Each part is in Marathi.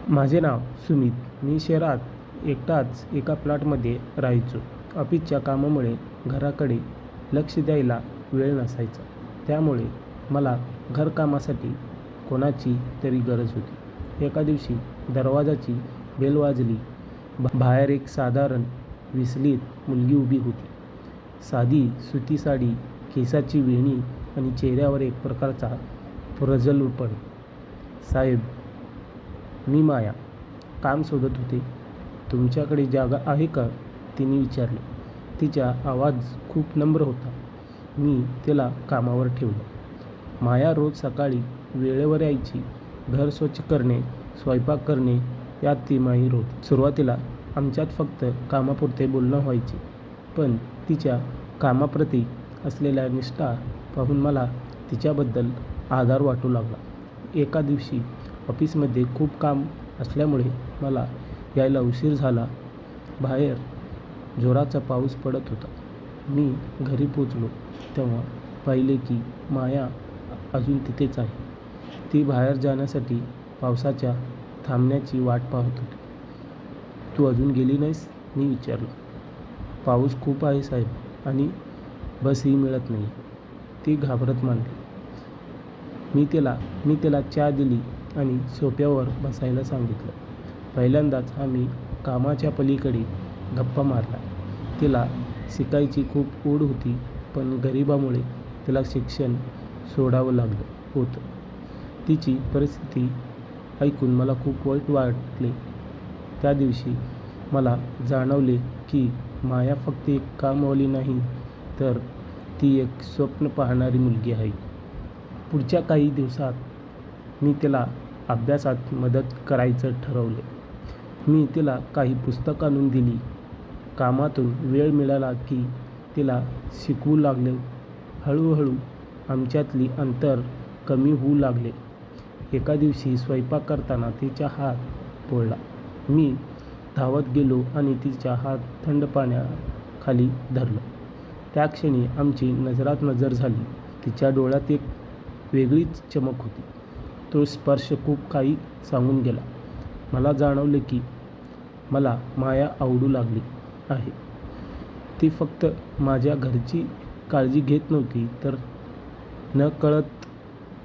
माझे नाव सुमित. मी शहरात एकटाच एका प्लॉटमध्ये राहायचो. ऑफिसच्या कामामुळे घराकडे लक्ष द्यायला वेळ नसायचा. त्यामुळे मला घरकामासाठी कोणाची तरी गरज होती. एका दिवशी दरवाजाची बेल वाजली. बाहेर एक साधारण विस्लीत मुलगी उभी होती. साधी सुती साडी, केसाची वेणी आणि चेहऱ्यावर एक प्रकारचा प्रजल्लपण. "साहेब, मी माया. काम शोधत होते. तुमच्याकडे जागा आहे का?" तिने विचारले. तिचा आवाज खूप नम्र होता. मी तिला कामावर ठेवलं. माया रोज सकाळी वेळेवर यायची. घर स्वच्छ करणे, स्वयंपाक करणे यात ती माहीर होती. सुरुवातीला आमच्यात फक्त कामापुरते बोलणं व्हायचे, पण तिच्या कामाप्रती असलेल्या निष्ठा पाहून मला तिच्याबद्दल आदर वाटू लागला. एका दिवशी ऑफिसमध्ये खूप काम असल्यामुळे मला यायला उशीर झाला. बाहेर जोराचा पाऊस पडत होता. मी घरी पोचलो तेव्हा पाहिले की माया अजून तिथेच आहे. ती बाहेर जाण्यासाठी पावसाच्या थांबण्याची वाट पाहत होती. "तू अजून गेली नाहीस?" मी विचारलं. "पाऊस खूप आहे साहेब आणि बसही मिळत नाही," ती घाबरत म्हणाली. मी तिला चहा दिली आणि सोफ्यावर बसायला सांगितलं. पहिल्यांदाच आम्ही कामाच्या पलीकडे गप्पा मारल्या. तिला शिकायची खूप ओढ होती, पण गरिबीमुळे तिला शिक्षण सोडावं लागलं होतं. तिची परिस्थिती ऐकून मला खूप वाईट वाटले. त्या दिवशी मला जाणवले की माया फक्त एक कामवाली नाही, तर ती एक स्वप्न पाहणारी मुलगी आहे. पुढच्या काही दिवसात मी तिला अभ्यासात मदत करायचं ठरवले. मी तिला काही पुस्तकं आणून दिली. कामातून वेळ मिळाला की तिला शिकवू लागले. हळूहळू आमच्यातली अंतर कमी होऊ लागले. एका दिवशी स्वयंपाक करताना तिचा हात पोळला. मी धावत गेलो आणि तिचा हात थंड पाण्याखाली धरलं. त्या क्षणी आमची नजरात नजर झाली. तिच्या डोळ्यात एक वेगळीच चमक होती. तो स्पर्श खूप काही सांगून गेला. मला जाणवले की मला माया आवडू लागली आहे. ती फक्त माझ्या घरची काळजी घेत नव्हती, तर नकळत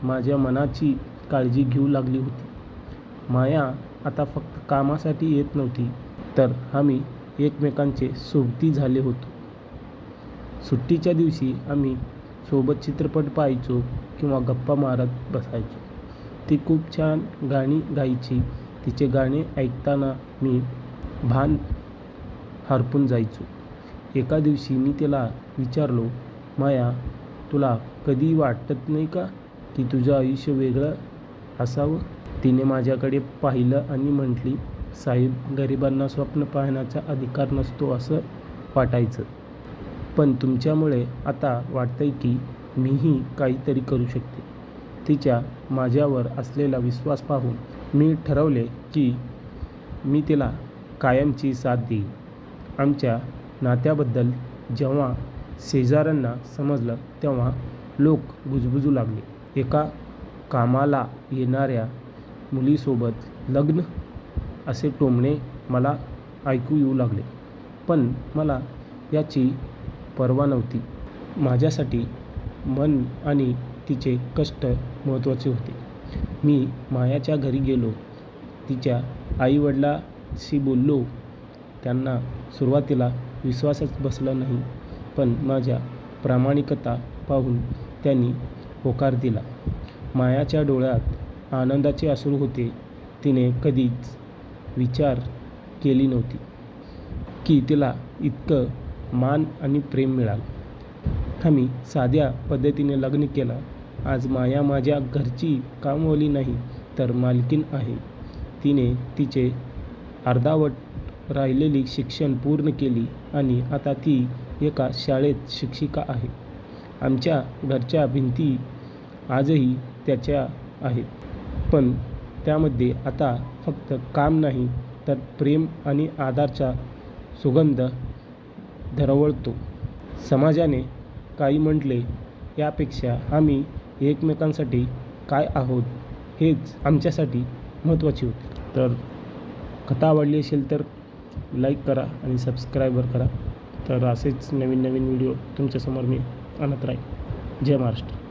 माझ्या मनाची काळजी घेऊ लागली होती. माया आता फक्त कामासाठी येत नव्हती, तर आम्ही एकमेकांचे सोबती झाले होतो. सुट्टीच्या दिवशी आम्ही सोबत चित्रपट पाहायचो किंवा गप्पा मारत बसायचो. ती खूप छान गाणी गायची. तिचे गाणे ऐकताना मी भान हरपून जायचो. एका दिवशी मी तिला विचारलो, "माया, तुला कधी वाटत नाही का की तुझं आयुष्य वेगळं असावं?" तिने माझ्याकडे पाहिलं आणि म्हटली, "साहेब, गरिबांना स्वप्न पाहण्याचा अधिकार नसतो असं वाटायचं. पण तुमच्यामुळे आता वाटतंय की मीही काहीतरी करू शकते." तिच्या माझ्यावर असलेला विश्वास पाहून मी ठरवले की मी तिला कायमची साथ देईन. आमच्या नात्याबद्दल जेव्हा शेजाऱ्यांना समजलं तेव्हा लोक कुजबुजू लागले. एका कामाला येणाऱ्या मुलीसोबत लग्न असे टोमणे मला ऐकू येऊ लागले. पण मला याची पर्वा नव्हती. माझ्यासाठी मन आणि तिचे कष्ट महत्त्वाचे होते. मी मायाच्या घरी गेलो. तिच्या आई-वडिलांशी बोललो. त्यांना सुरुवातीला विश्वासच बसला नाही, पण माझ्या प्रामाणिकता पाहून त्यांनी होकार दिला. मायाच्या डोळ्यात आनंदाचे अश्रू होते. तिने कधीच विचार केली नव्हती की तिला इतकं मान आणि प्रेम मिळालं. आम्ही साध्या पद्धतीने लग्न केलं. आज माया माझ्या घरची कामवाली नाही, तर मालकीण आहे. तिने तिचे अर्धवट राहिलेली शिक्षण पूर्ण केली आणि आता ती एका शाळेत शिक्षिका आहे. आमच्या घरच्या भिंती आजही त्याच्या आहेत, पण त्यामध्ये आता फक्त काम नाही, तर प्रेम आणि आदराचा सुगंध दरवळतो. समाजाने काही म्हटले यापेक्षा आम्ही एकमेकांसाठी काय आहोत हेच आमच्यासाठी महत्त्वाचे होते. तर कथा आवडली असेल तर लाईक करा आणि सबस्क्राईबर करा. तर असेच नवीन नवीन व्हिडिओ तुमच्यासमोर मी आणत राहीन. जय महाराष्ट्र.